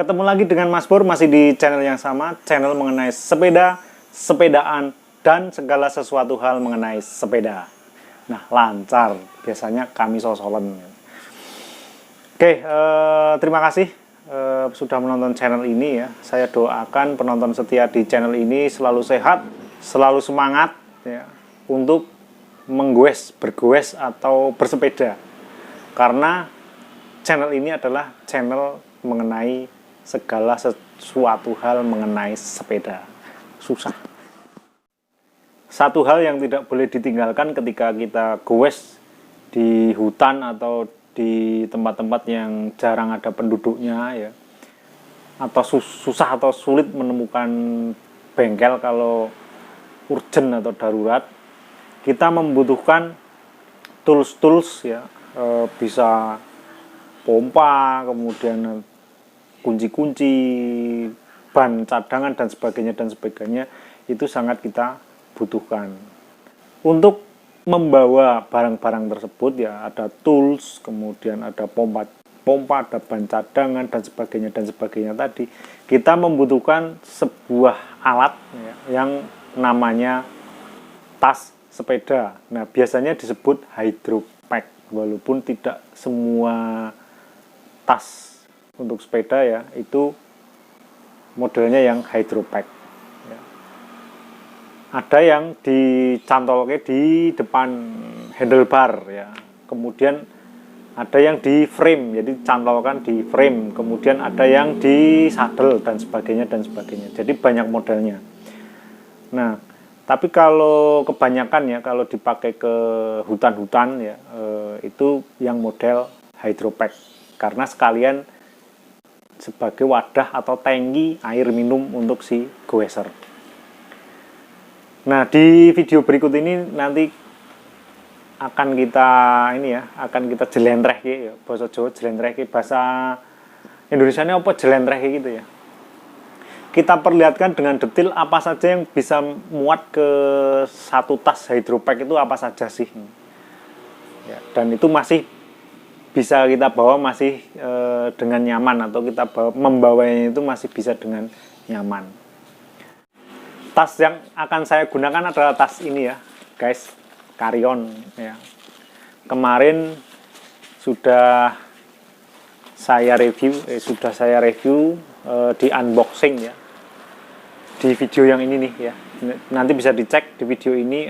Ketemu lagi dengan Mas Pur, masih di channel yang sama, channel mengenai sepeda, sepedaan, dan segala sesuatu hal mengenai sepeda. Nah, lancar, biasanya kami sosolen. Oke, terima kasih sudah menonton channel ini ya. Saya doakan penonton setia di channel ini selalu sehat, selalu semangat ya, untuk bergoes atau bersepeda. Karena channel ini adalah channel mengenai segala sesuatu hal mengenai sepeda. Susah. Satu hal yang tidak boleh ditinggalkan ketika kita goes di hutan atau di tempat-tempat yang jarang ada penduduknya ya, atau susah atau sulit menemukan bengkel kalau urgent atau darurat, kita membutuhkan tools ya, bisa pompa, kemudian kunci-kunci, ban cadangan dan sebagainya itu sangat kita butuhkan. Untuk membawa barang-barang tersebut ya, ada tools, kemudian ada pompa, ada ban cadangan dan sebagainya tadi, kita membutuhkan sebuah alat ya, yang namanya tas sepeda. Nah, biasanya disebut hydropack, walaupun tidak semua tas untuk sepeda ya itu modelnya yang hydropack ya. Ada yang dicantolke di depan handlebar ya, kemudian ada yang di frame, jadi cantolkan di frame, kemudian ada yang di saddle dan sebagainya, jadi banyak modelnya. Nah, tapi kalau kebanyakan ya, kalau dipakai ke hutan-hutan ya, itu yang model hydropack, karena sekalian sebagai wadah atau tangki air minum untuk si goeser. Nah, di video berikut ini nanti akan kita jelentreh ya, bahasa Jawa jelentreh, bahasa Indonesianya apa jelentreh gitu ya. Kita perlihatkan dengan detail apa saja yang bisa muat ke satu tas hydropack itu apa saja sih. Ya, dan itu masih bisa kita bawa masih dengan nyaman, atau kita membawanya itu masih bisa dengan nyaman. Tas yang akan saya gunakan adalah tas ini ya guys, Carrion ya. Kemarin sudah saya review di unboxing ya, di video yang ini nih ya. Nanti bisa dicek di video ini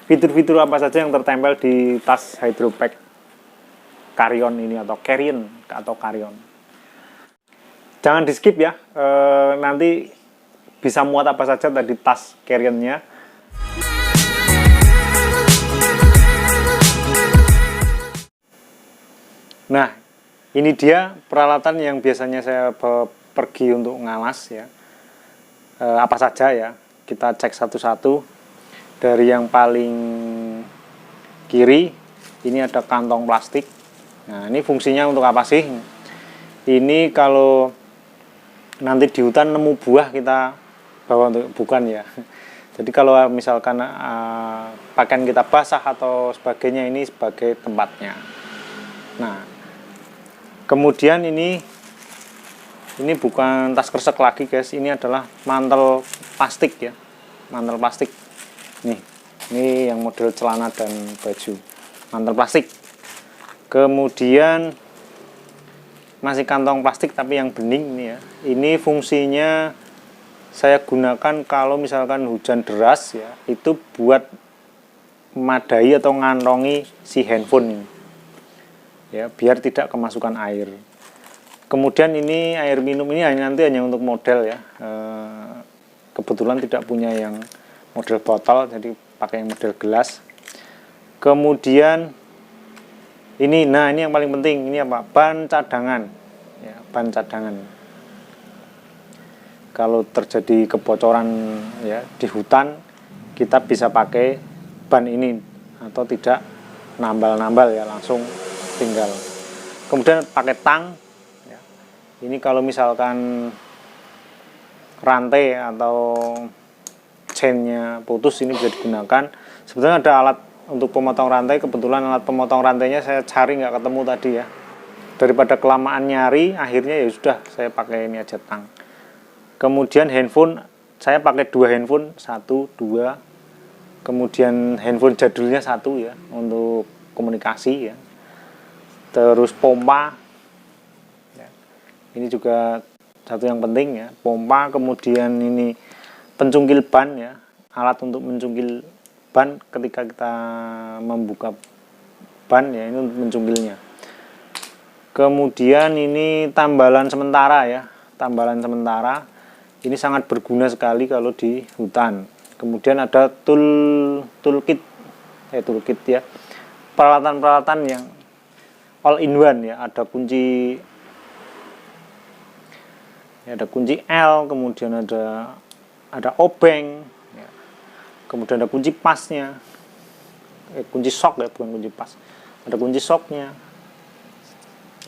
fitur-fitur apa saja yang tertempel di tas hydropack Carrion ini, atau Carrion. Jangan di skip ya, nanti bisa muat apa saja tadi tas Carrionnya. Nah, ini dia peralatan yang biasanya saya pergi untuk ngalas ya. Apa saja ya, kita cek satu-satu. Dari yang paling kiri ini ada kantong plastik. Nah, ini fungsinya untuk apa sih? Ini kalau nanti di hutan nemu buah kita bawa untuk, bukan ya. Jadi kalau misalkan pakaian kita basah atau sebagainya, ini sebagai tempatnya. Nah, kemudian ini bukan tas kresek lagi guys, ini adalah mantel plastik ya, mantel plastik. Ini yang model celana dan baju, mantel plastik. Kemudian masih kantong plastik tapi yang bening ini ya. Ini fungsinya saya gunakan kalau misalkan hujan deras ya, itu buat memadai atau ngantongi si handphone ini. Ya, biar tidak kemasukan air. Kemudian ini air minum ini nanti hanya untuk model ya. Kebetulan tidak punya yang model botol, jadi pakai yang model gelas. Kemudian ini yang paling penting, ini apa? Ban cadangan ya, ban cadangan. Kalau terjadi kebocoran ya di hutan, kita bisa pakai ban ini, atau tidak nambal-nambal ya, langsung tinggal. Kemudian pakai tang ya. Ini kalau misalkan rantai atau chainnya putus, ini bisa digunakan. Sebetulnya ada alat untuk pemotong rantai, kebetulan alat pemotong rantainya saya cari nggak ketemu tadi ya. daripada kelamaan nyari, akhirnya ya sudah saya pakai ini aja tang. Kemudian handphone saya pakai 2 handphone, 1, 2. Kemudian handphone jadulnya 1 ya untuk komunikasi ya. Terus pompa. Ya. Ini juga satu yang penting ya, pompa. Kemudian ini pencungkil ban ya, alat untuk mencungkil ban ketika kita membuka ban ya, ini untuk mencungkilnya. Kemudian ini tambalan sementara ya, tambalan sementara. Ini sangat berguna sekali kalau di hutan. Kemudian ada toolkit ya, peralatan-peralatan yang all in one ya. Ada kunci ya, ada kunci L, kemudian ada obeng ya. Kemudian ada kunci pasnya, kunci sok ya, bukan kunci pas, ada kunci soknya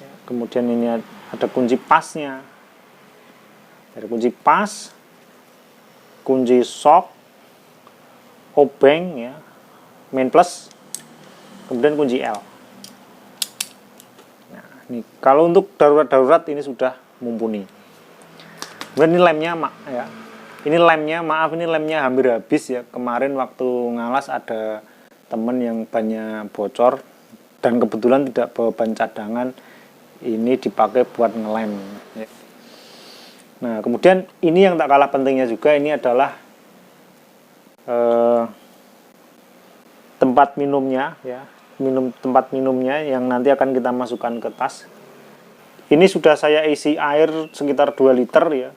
ya. Kemudian ini ada kunci pasnya, ada kunci pas, kunci sok, obeng ya, main plus, kemudian kunci L. Nah, ini kalau untuk darurat ini sudah mumpuni. Kemudian ini lemnya ya. Ini lemnya hampir habis ya. Kemarin waktu ngalas ada temen yang bannya bocor dan kebetulan tidak bawa ban cadangan, ini dipakai buat ngelem ya. Nah, kemudian ini yang tak kalah pentingnya juga, ini adalah tempat minumnya ya, tempat minumnya yang nanti akan kita masukkan ke tas. Ini sudah saya isi air sekitar 2 liter ya.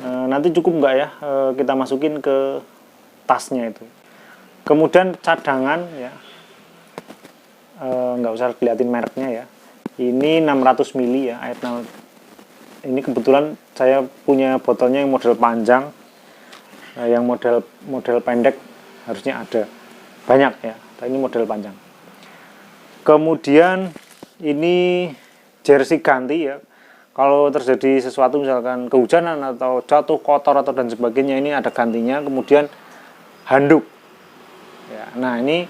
Nanti cukup nggak ya kita masukin ke tasnya itu. Kemudian cadangan ya, nggak usah dilihatin mereknya ya. Ini 600 ml ya, air. Ini kebetulan saya punya botolnya yang model panjang. Yang model pendek harusnya ada banyak ya, tapi ini model panjang. Kemudian ini jersey ganti ya, kalau terjadi sesuatu misalkan kehujanan atau jatuh kotor atau dan sebagainya, ini ada gantinya. Kemudian handuk ya, nah ini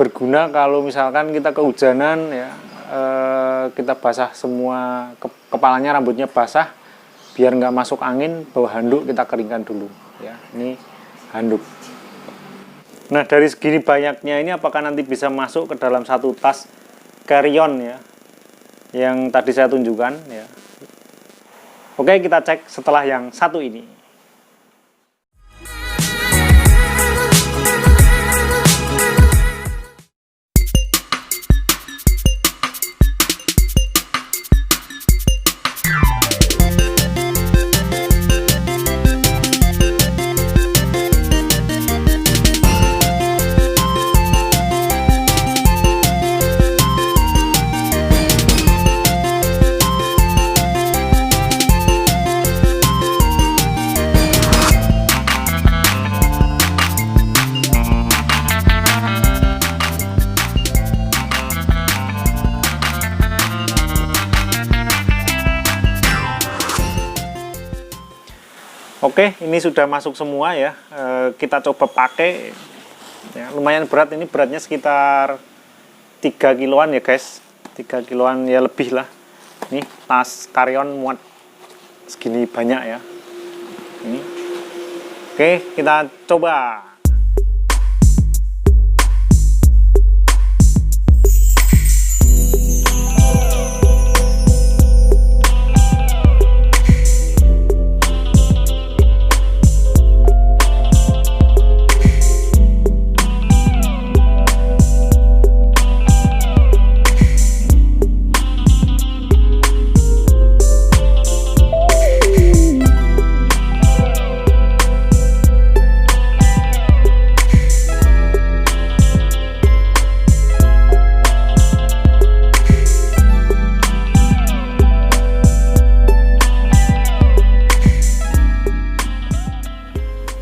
berguna kalau misalkan kita kehujanan ya, kita basah semua, kepalanya, rambutnya basah, biar nggak masuk angin, bawa handuk kita keringkan dulu ya. Ini handuk. Nah, dari segini banyaknya ini apakah nanti bisa masuk ke dalam satu tas carry-on ya, yang tadi saya tunjukkan ya. Oke, kita cek setelah yang satu ini. Oke, ini sudah masuk semua ya. Kita coba pakai ya, lumayan berat, ini beratnya sekitar 3 kiloan ya guys, 3 kiloan ya lebih lah. Nih tas carry-on muat segini banyak ya ini. Oke, kita coba.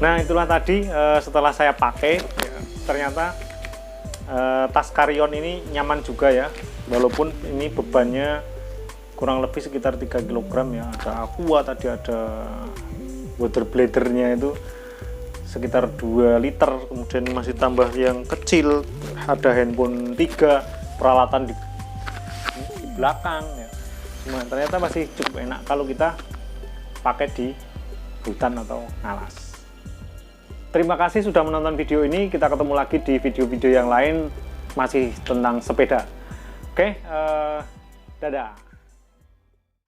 Nah, itulah tadi setelah saya pakai ya, ternyata tas carry-on ini nyaman juga ya, walaupun ini bebannya kurang lebih sekitar 3 kg ya. Ada aqua tadi, ada water bladernya itu sekitar 2 liter, kemudian masih tambah yang kecil, ada handphone 3, peralatan di belakang ya. Semua ternyata masih cukup enak kalau kita pakai di hutan atau alas. Terima kasih sudah menonton video ini. Kita ketemu lagi di video-video yang lain masih tentang sepeda. Oke, dadah.